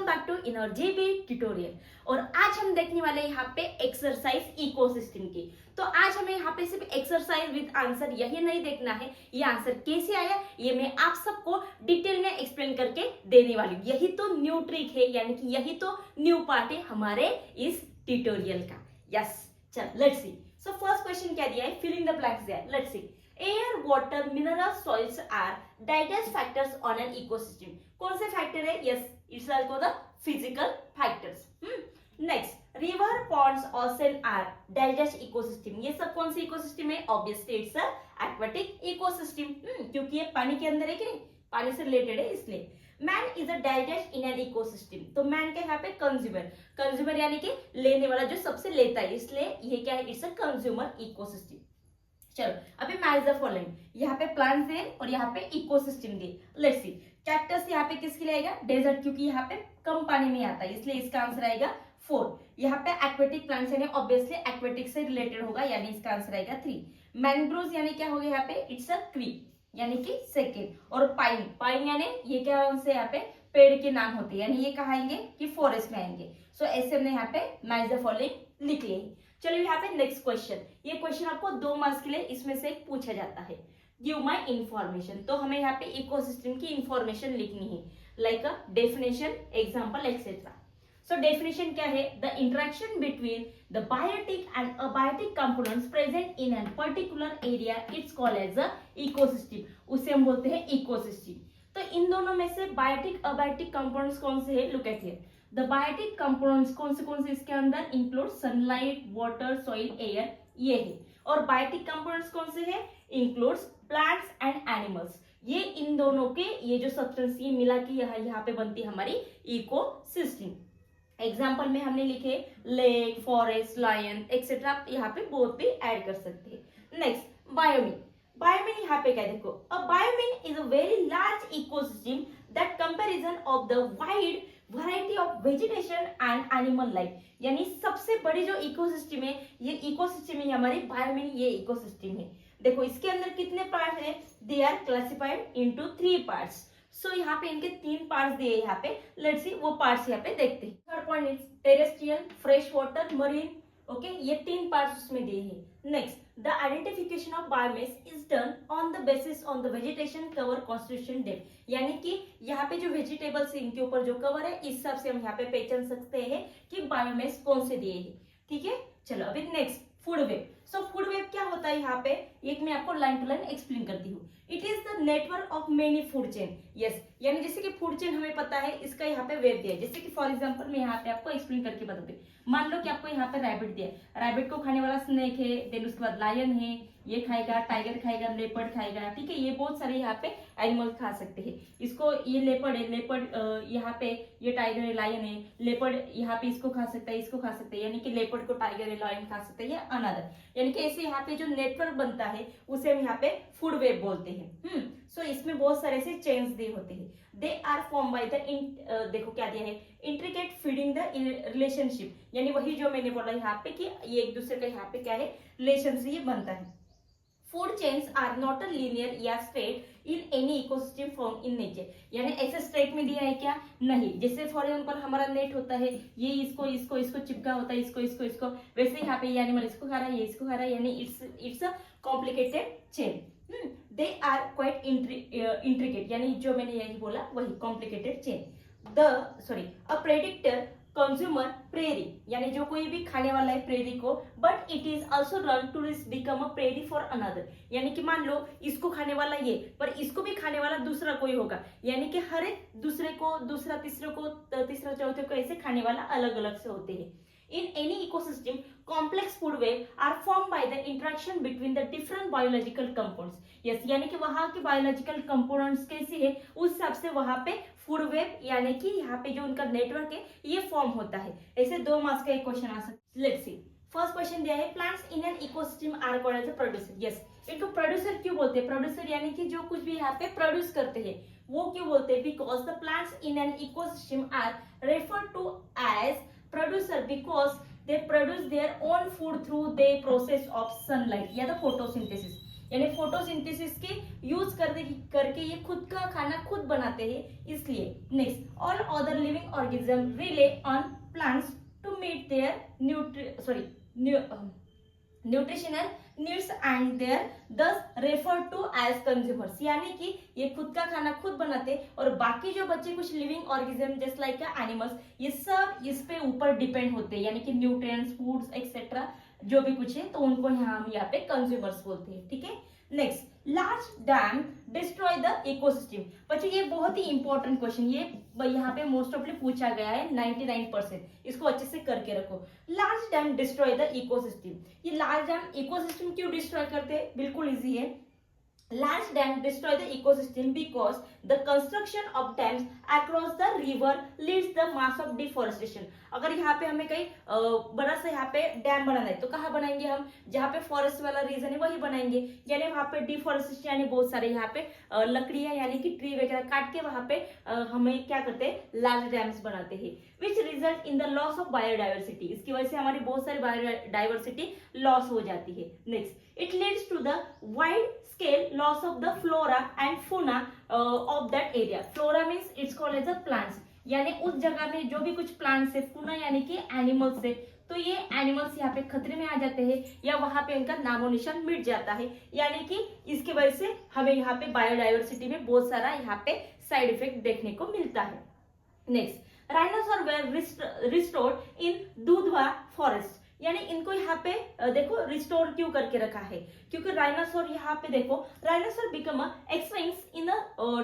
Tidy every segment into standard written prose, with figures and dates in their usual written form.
Welcome back to इनर्जीबी tutorial. और आज हम देखने वाले यहाँ पे एक्सरसाइज इकोसिस्टम की। तो आज हमें यहाँ पे सिर्फ एक्सरसाइज विद आंसर यही नहीं देखना है, ये आंसर कैसे आया ये मैं आप सबको डिटेल में एक्सप्लेन करके देने वाली हूँ। यही तो न्यू ट्रिक है, यानी कि यही तो न्यू पार्ट है हमारे इस ट्यूटोरियल का। यस, चल let's see. So first question क्या दिया है, फिलिंग द ब्लैंक्स दिया है। Let's see. Air, water, mineral, soils are digest factors on an ecosystem. कौन से फैक्टर है? Yes, it's also the physical factors. Next, river, ponds, ocean are digest ecosystem. ये सब कौन सी इकोसिस्टम है? Obviously it's a aquatic ecosystem, क्योंकि ये पानी के अंदर है कि नहीं, पानी से रिलेटेड है इसलिए। Man is a digest in an ecosystem. तो मैन के यहाँ पे कंज्यूमर, कंज्यूमर यानी कि लेने वाला, जो सबसे लेता है, इसलिए ये क्या है? It's a consumer ecosystem. चलो अभी मैच द फॉलोइंग। यहाँ पे प्लांट्स है और यहाँ पे ecosystem they. Let's see. Cactus यहाँ पे किसके लिए आएगा? डेजर्ट, क्योंकि यहाँ पे कम पानी में आता है, इसलिए इसका आंसर आएगा 4। यहाँ पे एक्वेटिक प्लांट्स यानी ऑब्वियसली एक्वेटिक से रिलेटेड होगा, यानी इसका आंसर आएगा 3। मैंग्रोव्स यानी क्या हो गया यहाँ पे? इट्स अ ट्री, यानी कि सेकेंड। और पाइन, पाइन यानी ये क्या से यहाँ पे पेड़ के नाम होते हैं, यानी ये कहाँ आएंगे कि फॉरेस्ट में आएंगे। सो ऐसे हमने यहाँ पे मैच द फॉलोइंग लिख लिए। चलो यहाँ पे नेक्स्ट क्वेश्चन। ये क्वेश्चन आपको 2 मार्क्स के लिए इसमें से एक पूछा जाता है। Give my information. तो हमें यहाँ पे इकोसिस्टम की इंफॉर्मेशन लिखनी है, like a definition, example etcetera. So definition क्या है? The interaction between the biotic and abiotic components present in an particular area it's called as a ecosystem. उसे हम बोलते हैं इकोसिस्टम। तो इन दोनों में से बायोटिक अबायोटिक कंपोनेंट्स कौन से है? Look at here. The biotic components कौन से इसके अंदर? Include sunlight, water, soil, air, ये है। और बायोटिक कंपोनेंट्स कौन से है? Includes plants and animals. ये इन दोनों के ये जो सब्सटेंस ये मिला के यहाँ पे बनती है हमारी इकोसिस्टम। एग्जाम्पल में हमने लिखे लेक, फॉरेस्ट, लायन एक्सेट्रा, यहाँ पे बोथ भी ऐड कर सकते हैं। नेक्स्ट, बायोमिन। बायोमिन यहाँ पे क्या देखो, a biome is a very large ecosystem that comparison of the wide variety of vegetation and animal life. यानी सबसे बड़ी जो इकोसिस्टम है, ये इकोसिस्टम है हमारी बायोमिन, ये इकोसिस्टम है। देखो इसके अंदर कितने पार्ट है? They are classified into 3 parts. So यहाँ पे इनके 3 पार्ट्स दिए यहाँ पे। लेट्स सी वो पार्ट्स यहाँ पे देखते हैं। Third point is terrestrial, fresh water, marine. Okay, ये 3 पार्ट्स उसमें दिए हैं। Next, the identification of biomes is done on the basis on the vegetation cover constitution depth. यानी कि यहाँ पे जो वेजिटेबल्स इनके ऊपर जो कवर है, इस हिसाब से हम यहाँ पे पहचान सकते हैं कि बायोमेस कौन से दिए हैं। ठीक है, चलो अभी next, food web. So food web क्या होता है? यहाँ पे एक मैं आपको लाइन टू लाइन एक्सप्लेन करती हूँ। It is the network of many food chain. Yes, यानी जैसे कि फूड चेन हमें पता है, इसका यहाँ पे वेब दिया है। जैसे कि फॉर एग्जांपल मैं यहाँ पे आपको एक्सप्लेन करके बताती हूँ। मान लो कि आपको यहाँ पे रैबिट दिया है, रैबिट को खाने वाला स्नेक है, देन उसके बाद लायन है, ये खाएगा, टाइगर खाएगा, लेपर्ड खाएगा। ठीक है, ये बहुत सारे यहाँ पे एनिमल खा सकते हैं। इसको ये लेपर्ड है, लेपर्ड यहाँ पे ये टाइगर है, लायन है, लेपर्ड यहाँ पे इसको खा सकता है, इसको खा सकता है, यानी कि लेपर्ड को टाइगर है, लायन खा सकता है, या अनदर। यानी कि ऐसे यहाँ पे जो नेटवर्क बनता है उसे हम यहाँ पे फूड वेब बोलते हैं। सो इसमें बहुत सारे से चेन्स दे होते हैं। They are form by the देखो क्या दिया है, इंट्रिकेट फीडिंग द रिलेशनशिप। यानी वही जो मैंने बोला यहाँ पे कि ये एक दूसरे का यहाँ पे क्या है, रिलेशन से ये बनता है। Food chains are not a linear या straight in any ecosystem found in nature. यानी ऐसे स्ट्रेट में दिया है क्या? नहीं। जैसे फॉर एग्जांपल हमारा नेट होता है, ये इसको चिपका होता है, इसको वैसे यहाँ पे ये एनिमल इसको खा रहा है, ये इसको खा रहा है, यानी it's a complicated chain. They are quite intricate, यानी जो मैंने यही बोला वही complicated chain. A predictor, consumer, prairie, यानी जो कोई भी खाने वाला है प्रेरी को, but it is also run to become a prairie for another. यानी कि मान लो इसको खाने वाला ये, पर इसको भी खाने वाला दूसरा कोई होगा, यानी कि हर एक दूसरे को, दूसरा तीसरे को, तीसरा चौथे को, ऐसे खाने वाला अलग अलग से होते हैं। In any ecosystem, complex food web are formed by the interaction between the different biological compounds. Yes, यानी कि वहाँ के biological components कैसे है, उस हिसाब से वहाँ पे फूड वेब यानी कि यहाँ पे जो उनका नेटवर्क है ये फॉर्म होता है। ऐसे 2 मार्क्स का एक क्वेश्चन आ सकता है। लेट्स सी, फर्स्ट क्वेश्चन दिया है, plants in an ecosystem are called as a producer. Yes, इनको प्रोड्यूसर क्यों बोलते हैं? प्रोड्यूसर यानी कि जो कुछ भी यहाँ पे प्रोड्यूस करते हैं वो क्यों बोलते हैं? Because the plants in an ecosystem are referred to as producer because they produce their own food through the process of sunlight या the photosynthesis। यानी फोटोसिंथेसिस के यूज करके ये खुद का खाना खुद बनाते हैं, इसलिए। Next, all other living organism rely on plants to meet their nutritional needs and they're thus refer to as consumers, यानी कि ये खुद का खाना खुद बनाते और बाकी जो बच्चे कुछ living organism just like animals, ये सब इस पे ऊपर डिपेंड होते हैं, यानी कि न्यूट्रिएंट्स, फूड्स एक्सेट्रा जो भी कुछ है, तो उनको हम यहाँ पे कंज्यूमर्स बोलते हैं। ठीक है। Next, large dam destroy the ecosystem. बच्चों ये बहुत ही इंपॉर्टेंट क्वेश्चन, ये यहाँ पे मोस्ट ऑफली पूछा गया है 99%, इसको अच्छे से करके रखो। Large dam destroy the ecosystem, ये लार्ज डैम इकोसिस्टम क्यों डिस्ट्रॉय करते हैं? बिल्कुल इजी है। Large dams destroy the ecosystem because the construction of dams across the river leads the mass of deforestation। अगर यहाँ पे हमें कहीं बड़ा सा यहाँ पे डैम बनाना है तो कहाँ बनाएंगे हम? जहाँ पे फॉरेस्ट वाला रीजन है वही बनाएंगे, यानी वहाँ पे डिफोरेस्टेशन, यानी बहुत सारे यहाँ पे लकड़ियां यानी कि ट्री वगैरह काट के वहाँ पे हमें क्या करते हैं? लार्ज डैम्स बनाते हैं, which result in the loss of biodiversity. इसकी वजह से हमारी बहुत सारी बायोडाइवर्सिटी लॉस हो जाती है। Next, it leads to the wide scale loss of the flora and fauna of that area। flora means it's called as a plants, यानी उस जगह में जो भी कुछ प्लांट्स है, फूना यानी कि एनिमल्स है, तो ये एनिमल्स यहाँ पे खतरे में आ जाते हैं या वहां पे उनका नामो निशान मिट जाता है, यानी कि इसकी वजह से हमें यहाँ पे बायोडाइवर्सिटी में बहुत सारा यहाँ पे साइड इफेक्ट देखने को मिलता है। Next, rhinoceros were restored in Dudhwa forest, यानी इनको यहाँ पे देखो रिस्टोर क्यों करके रखा है? क्योंकि राइनोसोर यहाँ पे देखो, rhinoceros become extinct in the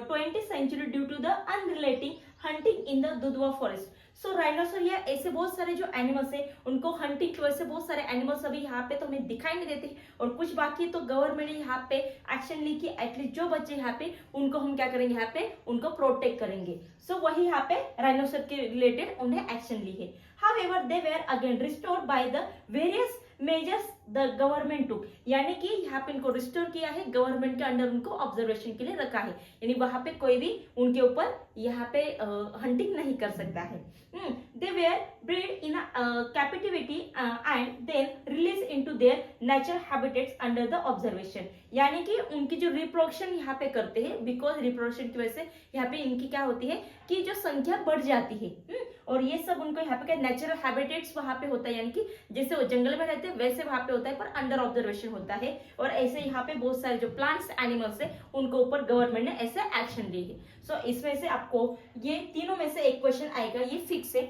20th century due to the unrelenting hunting in the Dudhwa forest. So rhinoceros या ऐसे बहुत सारे जो एनिमल्स है उनको हंटिंग की वजह से बहुत सारे एनिमल्स अभी यहाँ पे तो हमें दिखाई नहीं देते और कुछ बाकी, तो गवर्नमेंट ने यहाँ पे एक्शन ली कि एटलीस्ट जो बच्चे यहाँ पे उनको हम क्या करेंगे? यहाँ पे उनको प्रोटेक्ट करेंगे। सो वही यहाँ पे राइनोसोर के रिलेटेड उन्हें एक्शन ली है। However, they were again restored by the various measures the government took, यानी कि यहाँ पे इनको रिस्टोर किया है, गवर्नमेंट के अंडर उनको ऑब्जर्वेशन के लिए रखा है, यानी वहां पे कोई भी उनके ऊपर यहाँ पे हंटिंग नहीं कर सकता है। They were bred in captivity and then released into their natural habitats under the observation, यानी कि उनकी जो रिप्रोडक्शन यहाँ पे करते हैं, बिकॉज रिप्रोडक्शन की वजह से यहाँ पे इनकी क्या होती है कि जो संख्या बढ़ जाती है, और ये सब उनको यहाँ पे नेचुरल हैबिटेट्स वहां पे होता है, यानी कि जैसे वो जंगल में रहते हैं वैसे वहां पे होता है, पर अंडर ऑब्जर्वेशन होता है। और ऐसे यहाँ पे बहुत सारे जो प्लांट्स एनिमल्स है उनको ऊपर गवर्नमेंट ने ऐसे एक्शन ली है। सो इसमें से आपको ये तीनों में से एक क्वेश्चन आएगा, ये फिक्स है।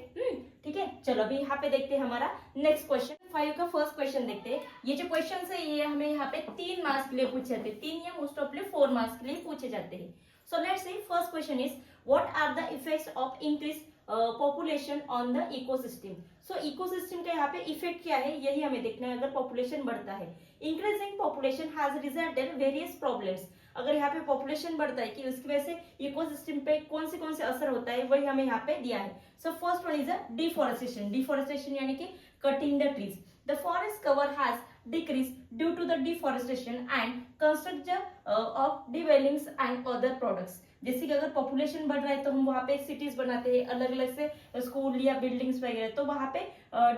ठीक है, चलो अभी यहाँ पे देखते हैं हमारा नेक्स्ट क्वेश्चन 5 का फर्स्ट क्वेश्चन देखते हैं। ये जो क्वेश्चन है ये हमें यहाँ पे 3 मार्क्स के लिए पूछे जाते हैं, 3 या मोस्ट ऑफली 4 मार्क्स के लिए पूछे जाते हैं। So let's see, first question is what are the effects of increase population on the ecosystem. So ecosystem का यहाँ पे इफेक्ट क्या है यही हमें देखना है। अगर पॉपुलेशन बढ़ता है, increasing population has resulted various problems, अगर यहाँ पे पॉपुलेशन बढ़ता है कि उसकी वजह से इकोसिस्टम पे कौन से असर होता है वही हमें यहाँ पे दिया है। So first one is a deforestation. Deforestation यानी कि cutting the trees. The forest cover has decreased due to the deforestation and construction of dwellings and other products। जैसे कि अगर पॉपुलेशन बढ़ रहा है तो हम वहाँ पे सिटीज बनाते हैं, अलग अलग से स्कूल या बिल्डिंग्स वगैरह, तो वहाँ पे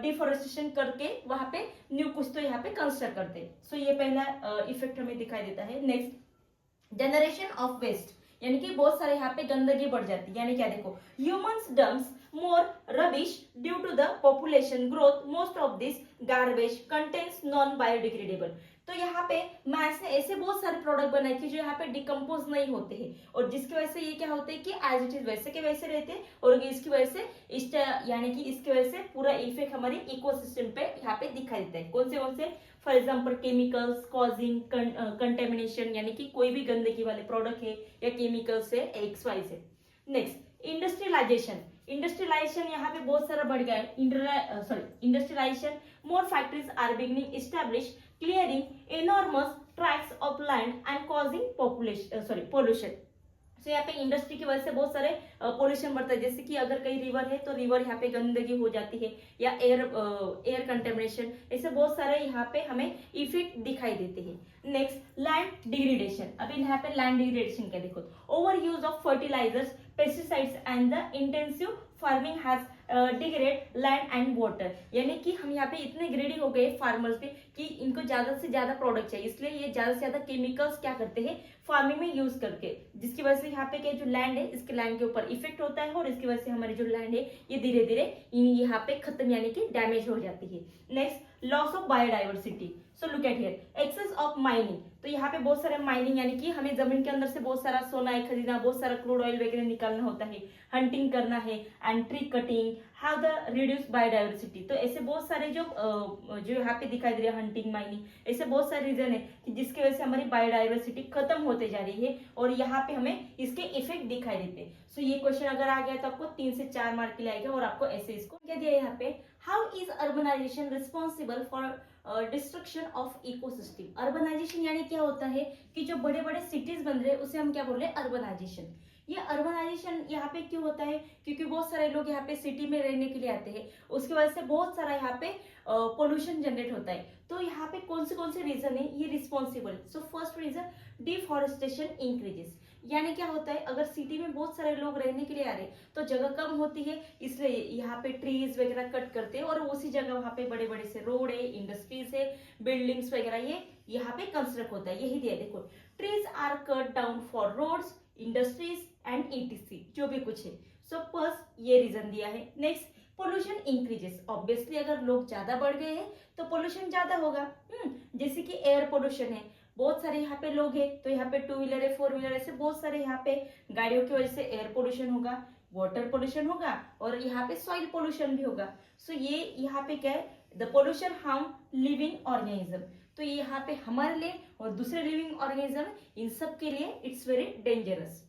डिफोरेस्टेशन करके वहाँ पे न्यू कुछ तो यहाँ पे कंस्ट्रक्ट करते हैं। सो ये पहला इफेक्ट हमें दिखाई देता है। नेक्स्ट, जनरेशन ऑफ वेस्ट, यानी कि बहुत सारे यहाँ पे गंदगी बढ़ जाती है, यानी क्या देखो, humans dumps more rubbish due to the population growth, most of this garbage contains non biodegradable। तो यहाँ पे मैथ्स ने ऐसे बहुत सारे प्रोडक्ट बनाए कि जो यहाँ पे डिकम्पोज नहीं होते हैं, और जिसकी वजह से ये क्या होते हैं कि एज इट इज वैसे के वैसे रहते हैं, और इसकी वजह से यानी कि इसकी वजह से पूरा इफेक्ट हमारे इकोसिस्टम पे यहाँ पे दिखाई देता है। कौन से for example chemicals causing contamination, यानी कि कोई भी गंदगी वाले प्रोडक्ट है या केमिकल्स है XY से। Next, industrialisation. इंडस्ट्रियलाइजेशन यहाँ पे बहुत सारा बढ़ गया है। Industrialisation, more factories are beginning establish clearing enormous tracts of land and causing pollution. So यहाँ पे इंडस्ट्री की वजह से बहुत सारे पोल्यूशन बढ़ता है, जैसे कि अगर कहीं रिवर है तो रिवर यहाँ पे गंदगी हो जाती है, या एयर कंटेमिनेशन, ऐसे बहुत सारे यहाँ पे हमें इफेक्ट दिखाई देते हैं। Next, land degradation. अभी यहाँ पे लैंड डिग्रेडेशन क्या देखो, over use of fertilisers, pesticides and the intensive farming has degrade land and water, यानी कि हम यहाँ पे इतने ग्रेडी हो गए फार्मर्स पे कि इनको ज्यादा से ज्यादा प्रोडक्ट चाहिए, इसलिए ये ज्यादा से ज्यादा केमिकल्स क्या करते हैं फार्मिंग में यूज करके, जिसकी वजह से यहाँ पे क्या जो लैंड है इसके लैंड के ऊपर इफेक्ट होता है और इसकी वजह से हमारी जो लैंड है ये धीरे धीरे यहाँ पे खत्म यानी कि डैमेज हो जाती है। Next, loss of biodiversity. So look at here, excess of mining. तो यहाँ पे बहुत सारे माइनिंग यानी कि हमें जमीन के अंदर से बहुत सारा सोना है खरीदना, बहुत सारा क्रूड ऑयल वगैरह निकालना होता है, हंटिंग करना है and tree cutting have the reduce biodiversity. तो ऐसे बहुत सारे जो यहाँ पे दिखाई दे रहे हैं हंटिंग माइनिंग, ऐसे बहुत सारे रीजन है कि जिसकी वजह से हमारी बायोडाइवर्सिटी खत्म होते जा रही है और यहाँ पे हमें इसके इफेक्ट दिखाई देते हैं। सो ये क्वेश्चन अगर आ गया तो आपको 3 से 4 मार्क के लिए आएगा और आपको ऐसे इसको क्या दिया यहाँ पे, how is urbanisation responsible for destruction of ecosystem. Urbanisation यानी क्या होता है कि जो बड़े बड़े सिटीज बन रहे हैं उसे हम क्या बोल रहे हैं, अर्बनाइजेशन। ये अर्बनाइजेशन यहाँ पे क्यों होता है, क्योंकि बहुत सारे लोग यहाँ पे सिटी में रहने के लिए आते हैं, उसकी वजह से बहुत सारा यहाँ पे पोल्यूशन जनरेट होता है। तो यहाँ पे कौन से रीजन है ये responsible. So first reason, deforestation increases, यानी क्या होता है अगर सिटी में बहुत सारे लोग रहने के लिए आ रहे हैं तो जगह कम होती है, इसलिए यहाँ पे ट्रीज वगैरह कट करते हैं और उसी जगह वहाँ पे बड़े बड़े से रोड है, इंडस्ट्रीज है, बिल्डिंग्स वगैरह ये यहाँ पे कंस्ट्रक्ट होता है। यही दिया देखो, trees are cut down for roads, industries and ETC, जो भी कुछ है। सो फर्स्ट ये रीजन दिया है। Next, pollution increases. ऑब्वियसली अगर लोग ज्यादा बढ़ गए हैं तो पोल्यूशन ज्यादा होगा। जैसे कि एयर पोल्यूशन है, बहुत सारे यहाँ पे लोग हैं तो यहाँ पे 2 व्हीलर है, 4 व्हीलर, ऐसे बहुत सारे यहाँ पे गाड़ियों की वजह से एयर पोल्यूशन होगा, वाटर पोल्यूशन होगा और यहाँ पे सॉइल पोल्यूशन भी होगा। सो ये यहाँ पे क्या है, the pollution harm living organism. तो ये यहाँ पे हमारे लिए और दूसरे लिविंग ऑर्गेनिज्म इन सब के लिए it's very dangerous.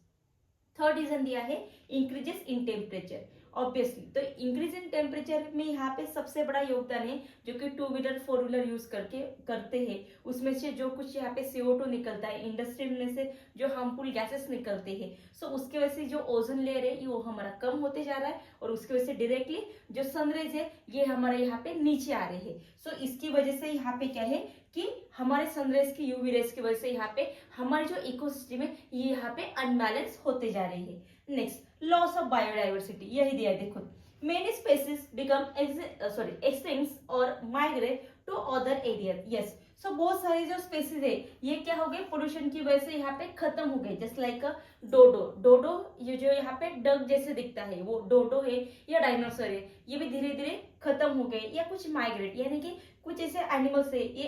Third reason दिया है, इंक्रीजेस इन टेम्परेचर। ऑब्वियसली तो इंक्रीज इन टेम्परेचर में यहाँ पे सबसे बड़ा योगदान है जो कि 2 व्हीलर 4 व्हीलर यूज करके करते हैं, उसमें से जो कुछ यहाँ पे CO2 निकलता है, इंडस्ट्री में से जो हार्मफुल गैसेस निकलते हैं, सो उसकी वजह से जो ओजोन लेयर है वो हमारा कम होते जा रहा है और उसकी वजह से डायरेक्टली जो सनरेज है ये हमारे यहाँ पे नीचे आ रहे हैं। सो इसकी वजह से यहाँ पे क्या है कि हमारे सनरेज की यूवी रेज की वजह से यहाँ पे हमारे जो इकोसिस्टम है ये यहाँ पे अनबैलेंस होते जा रहे हैं। नेक्स्ट, लॉस ऑफ बायोडाइवर्सिटी, यही दिया है देखो, मेनी स्पेसीज बिकम एक्सटिंक्ट और migrate to other area. Yes, so बहुत सारे जो स्पेसीज है ये क्या हो गए, पोल्यूशन की वजह से यहाँ पे खत्म हो गए। जस्ट लाइक डोडो, ये जो यहाँ पे डग जैसे दिखता है वो डोडो है या डायनासोर है, ये भी धीरे धीरे खत्म हो गए। या कुछ माइग्रेट यानी कि कुछ ऐसे एनिमल्स है ये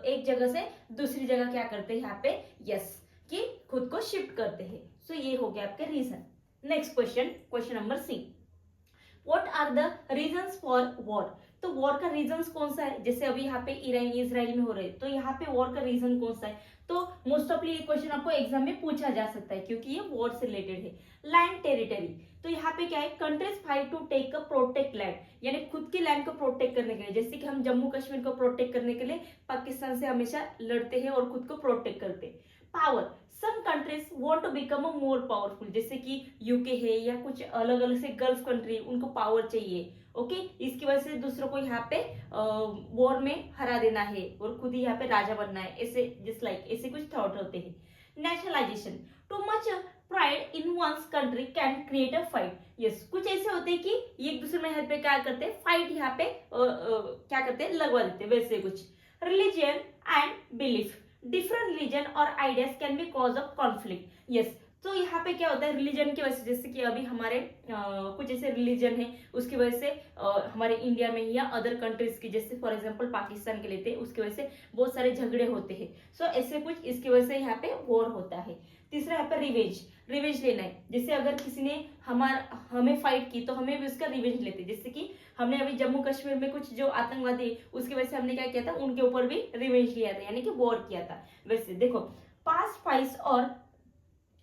एक जगह से दूसरी जगह क्या करते हैं यहाँ पे, यस, कि खुद को शिफ्ट करते हैं। सो ये हो गया आपके reason. Next question number C, what are the reasons for war. तो वॉर का रीजंस कौन सा है, जैसे अभी यहाँ पे ईरान इजराइल में हो रहे हैं तो यहाँ पे वॉर का रीजन कौन सा है। तो मोस्ट ऑफली ये क्वेश्चन आपको एग्जाम में पूछा जा सकता है क्योंकि ये वॉर से रिलेटेड है। लैंड टेरिटरी, तो यहाँ पे क्या है, countries fight to take a protect land, यानी खुद की लैंड को प्रोटेक्ट करने के लिए, जैसे कि हम जम्मू कश्मीर को प्रोटेक्ट करने के लिए पाकिस्तान से हमेशा लड़ते हैं और खुद को प्रोटेक्ट करते हैं। Power, some countries want to become a more powerful, जैसे कि यूके है या कुछ अलग अलग से गल्फ कंट्री, उनको पावर चाहिए। ओके, इसकी वजह से दूसरों को यहाँ पे वॉर में हरा देना है और खुद ही यहाँ पे राजा बनना है, ऐसे जस्ट लाइक ऐसे कुछ थॉट होते हैं। Nationalisation, too much pride in one's country can create a fight. Yes, कुछ ऐसे होते हैं कि एक दूसरे में यहाँ पे क्या करते हैं, फाइट यहाँ पे क्या करते हैं, लगवा देते हैं, वैसे कुछ। Religion and belief, different religion और ideas can be cause of conflict. Yes, तो यहाँ पे क्या होता है, रिलीजन की वजह से, जैसे कि अभी हमारे कुछ ऐसे रिलीजन है उसकी वजह से हमारे इंडिया में या अदर कंट्रीज की, जैसे फॉर एग्जांपल पाकिस्तान के लेते हैं, उसकी वजह से बहुत सारे झगड़े होते हैं। सो ऐसे कुछ इसकी वजह से यहाँ पे वॉर होता है। तीसरा यहाँ पे रिवेंज लेना है, जैसे अगर किसी ने हमें फाइट की तो हमें भी उसका रिवेंज लेते, जैसे कि हमने अभी जम्मू कश्मीर में कुछ जो आतंकवादी उसकी वजह से हमने क्या किया था, उनके ऊपर भी रिवेंज लिया था, यानी कि वॉर किया था। वैसे देखो, पास्ट फाइट्स और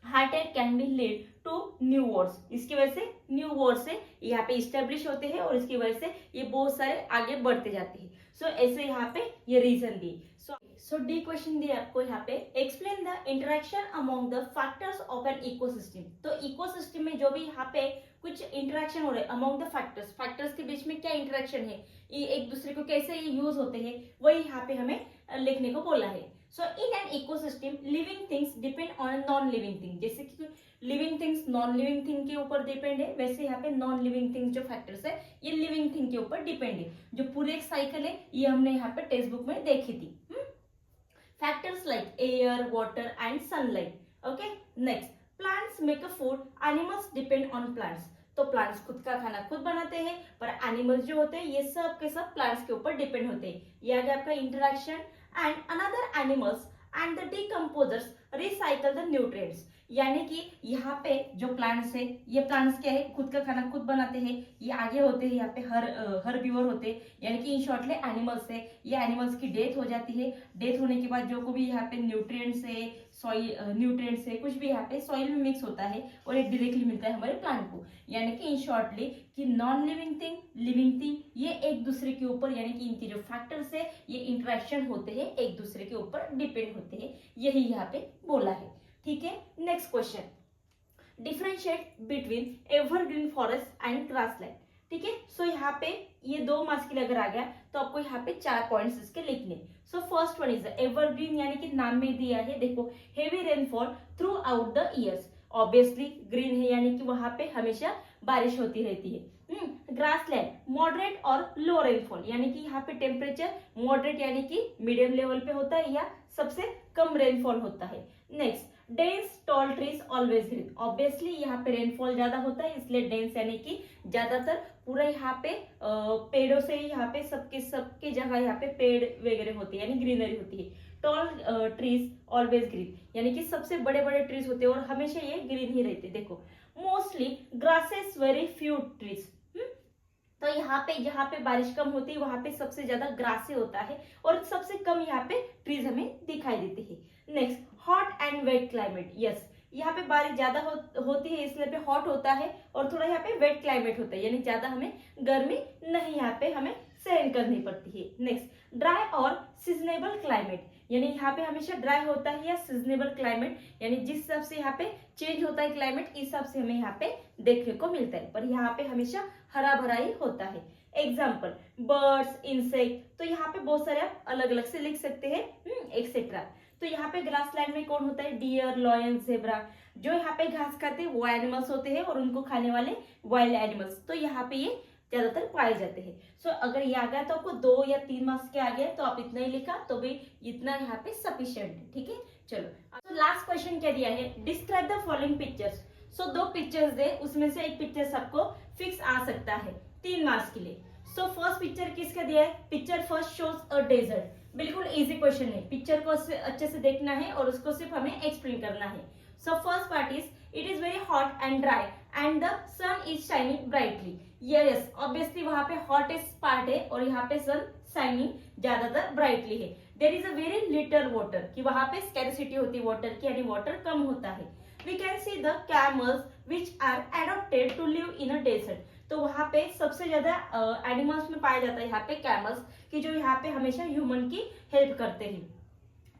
heart attack can be lead to new wars, इसकी वजह से न्यू वॉर से यहाँ पे इस्टेब्लिश होते हैं और इसकी वजह से ये बहुत सारे आगे बढ़ते जाते हैं। सो ऐसे यहाँ पे ये रीजन दी। सो डी क्वेश्चन दिया आपको यहाँ पे, explain the interaction among the factors of an ecosystem. तो इकोसिस्टम में जो भी यहाँ पे कुछ इंटरेक्शन हो रहे हैं अमॉन्ग द फैक्टर्स के बीच में क्या इंटरेक्शन है, ये एक दूसरे को कैसे ये यूज होते हैं, वही यहाँ पे हमें लिखने को बोला है। So in an ecosystem living things depend on non living thing, जैसे कि living things non living thing के ऊपर डिपेंड है, वैसे यहाँ पे नॉन लिविंग थिंग जो फैक्टर्स है ये लिविंग थिंग के ऊपर डिपेंड है। जो पूरे एक साइकिल है ये हमने यहाँ पे टेक्स्ट बुक में देखी थी। Factors like air, water and sunlight. Okay, next, plants make a food, animals depend on plants. तो प्लांट्स खुद का खाना खुद बनाते हैं, पर एनिमल्स जो होते हैं ये सब के सब प्लांट्स के ऊपर डिपेंड होते हैं। ये आ गया आपका interaction. And another animals and the decomposers recycle the nutrients, यानी कि यहाँ पे जो प्लांट्स है ये प्लांट्स क्या है, खुद का खाना खुद बनाते हैं। ये आगे होते हैं यहाँ पे हर्बीवर होते हैं, यानी कि इन शॉर्टली एनिमल्स है। ये एनिमल्स की डेथ हो जाती है, डेथ होने के बाद जो भी यहाँ पे न्यूट्रिएंट्स है, सॉइल न्यूट्रिएंट्स है, कुछ भी यहाँ पे सॉइल में मिक्स होता है और ये डायरेक्टली मिलता है हमारे प्लांट को। यानी कि इन शॉर्टली कि non living thing, living thing, ये एक दूसरे के ऊपर, यानी कि इनके जो फैक्टर्स है ये इंटरेक्शन होते हैं, एक दूसरे के ऊपर डिपेंड होते हैं, यही यहाँ पे बोला है। ठीक है, next question, differentiate between evergreen forest and grassland. ठीक है, सो यहाँ पे ये 2 मार्क्स के लिए अगर आ गया तो आपको यहाँ पे 4 पॉइंट्स इसके लिखने। So first one is evergreen, यानी कि नाम में दिया है, देखो heavy rainfall through out the years. Obviously green है, यानी कि वहां पे हमेशा बारिश होती रहती है। ग्रासलैंड, मॉडरेट और लो रेनफॉल, यानी कि यहाँ पे टेम्परेचर मॉडरेट यानी कि मीडियम लेवल पे होता है या सबसे कम रेनफॉल होता है। Next, dense tall trees always green. Obviously यहाँ पे रेनफॉल ज्यादा होता है, इसलिए डेंस यानी कि ज्यादातर पूरा यहाँ पे पेड़ों से यहाँ पे सबके जगह यहाँ पे पेड़ वगैरह होते हैं, यानी ग्रीनरी होती है। टॉल ट्रीज ऑलवेज ग्रीन, यानी कि सबसे बड़े बड़े ट्रीज होते हैं और हमेशा ये ग्रीन ही रहते। देखो mostly grasses, very few trees. तो यहाँ पे जहाँ पे बारिश कम होती है वहां पे सबसे ज्यादा ग्रास होता है और सबसे कम यहाँ पे ट्रीज हमें दिखाई देते हैं। Next, hot and wet climate. Yes, यहाँ पे बारिश ज्यादा होती है इसलिए पे हॉट होता है और थोड़ा यहाँ पे वेट क्लाइमेट होता है, यानी ज्यादा हमें गर्मी नहीं यहाँ पे हमें सहन करनी पड़ती है। नेक्स्ट, ड्राई और सीजनेबल क्लाइमेट, यानी यहाँ पे हमेशा ड्राई होता है या सीजनेबल क्लाइमेट, यानी जिस हिसाब से यहाँ पे चेंज होता है क्लाइमेट इस हिसाब से हमें यहाँ पे देखने को मिलता है, पर यहाँ पे हमेशा हरा भरा ही होता है। एग्जाम्पल, बर्ड्स, इंसेक्ट, तो यहाँ पे बहुत सारे आप अलग अलग से लिख सकते हैं, एक्सेट्रा। तो यहाँ पे ग्रासलैंड में कौन होता है, डियर, लॉयन, जेब्रा। जो यहाँ पे घास खाते हैं वो एनिमल्स होते हैं और उनको खाने वाले वाइल्ड एनिमल्स, तो यहाँ पे ये ज्यादातर पाए जाते हैं। सो अगर ये आ गया तो आपको 2 या 3 मार्क्स के आ गए तो आप इतना ही लिखा तो भी इतना यहाँ पे सफिशिएंट है। ठीक है, चलो तो लास्ट क्वेश्चन क्या दिया है, describe the following pictures. So 2 pictures दे, उसमें से एक पिक्चर सबको फिक्स आ सकता है 3 मार्क्स के लिए। सो फर्स्ट पिक्चर किसका दिया है, picture first shows a desert. बिल्कुल इजी क्वेश्चन है, पिक्चर को अच्छे से देखना है और उसको सिर्फ हमें एक्सप्लेन करना है। So first part is, it is very hot and dry and the sun is shining brightly. Yes, obviously वहां पे हॉटेस्ट पार्ट है और यहाँ पे सन शाइनिंग ज्यादातर ब्राइटली है। There is a very little water, कि वहां पे स्कैरसिटी होती है वाटर की, यानी वाटर कम होता है। We can see the camels which are adopted to live in a desert. तो वहां पे सबसे ज्यादा एनिमल्स में पाया जाता है यहाँ पे कैमल्स, कि जो यहाँ पे हमेशा ह्यूमन की हेल्प करते हैं।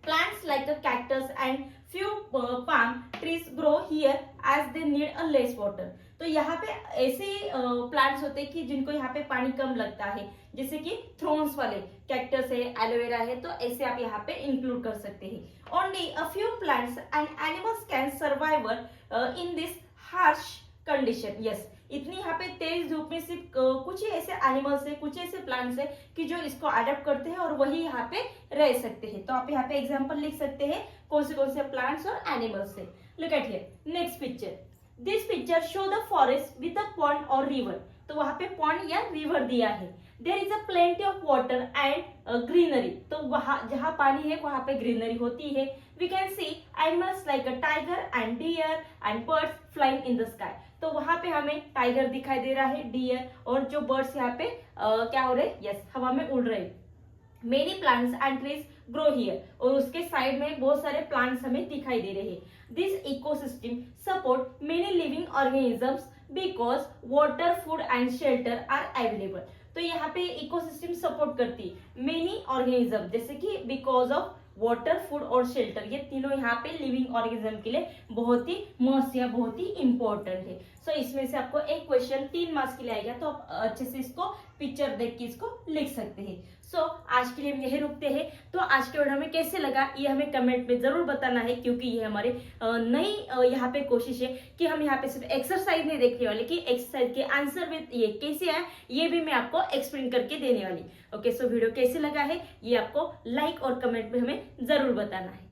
Plants like the cactus and few palm trees grow here as they need a less water. तो यहाँ पे ऐसे प्लांट्स होते हैं कि जिनको यहाँ पे पानी कम लगता है, जैसे कि थ्रोन्स वाले कैक्टस है, एलोवेरा है, तो ऐसे आप यहाँ पे इंक्लूड कर सकते हैं। Only a few plants and animals can survive in this harsh condition. Yes, इतनी यहाँ पे तेज धूप में सिर्फ कुछ ही ऐसे एनिमल्स है, कुछ ऐसे प्लांट्स है कि जो इसको अडेप्ट करते हैं और वही यहाँ पे रह सकते हैं। तो आप यहाँ पे एग्जांपल लिख सकते हैं कौन से प्लांट्स और एनिमल्स है। Look at here, next picture, this picture show the forest with a pond और रिवर। तो वहां पे पॉन्ड या रिवर दिया है। There is a plenty of water and greenery. तो वहां जहां पानी है वहां पे ग्रीनरी होती है। We can see animals like a tiger and deer and birds flying in the sky. तो वहां पे हमें टाइगर दिखाई दे रहा है, डियर, और जो बर्ड्स यहाँ पे क्या हो रहे, यस, हवा में उड़ रहे। Many plants and trees grow here, और उसके साइड में बहुत सारे प्लांट्स हमें दिखाई दे रहे हैं। This ecosystem support many living organisms because water, food and shelter are available. तो यहाँ पे इकोसिस्टम सपोर्ट करती है मेनी ऑर्गेनिज्म, जैसे कि बिकॉज ऑफ वाटर, फूड और शेल्टर, ये तीनों यहाँ पे लिविंग ऑर्गेनिज्म के लिए बहुत ही मस्त या बहुत ही इंपॉर्टेंट है। सो इसमें से आपको एक क्वेश्चन 3 मार्क्स के लिए आएगा, तो आप अच्छे से इसको पिक्चर देख के इसको लिख सकते हैं। सो आज के लिए हम यही रुकते हैं। तो आज के वीडियो हमें कैसे लगा ये हमें कमेंट में जरूर बताना है, क्योंकि ये हमारे नई यहाँ पे कोशिश है कि हम यहाँ पे सिर्फ एक्सरसाइज नहीं देखने वाले कि एक्सरसाइज के आंसर में ये कैसे आए ये भी मैं आपको एक्सप्लेन करके देने वाली। ओके, सो वीडियो कैसे लगा है ये आपको लाइक और कमेंट में हमें जरूर बताना है।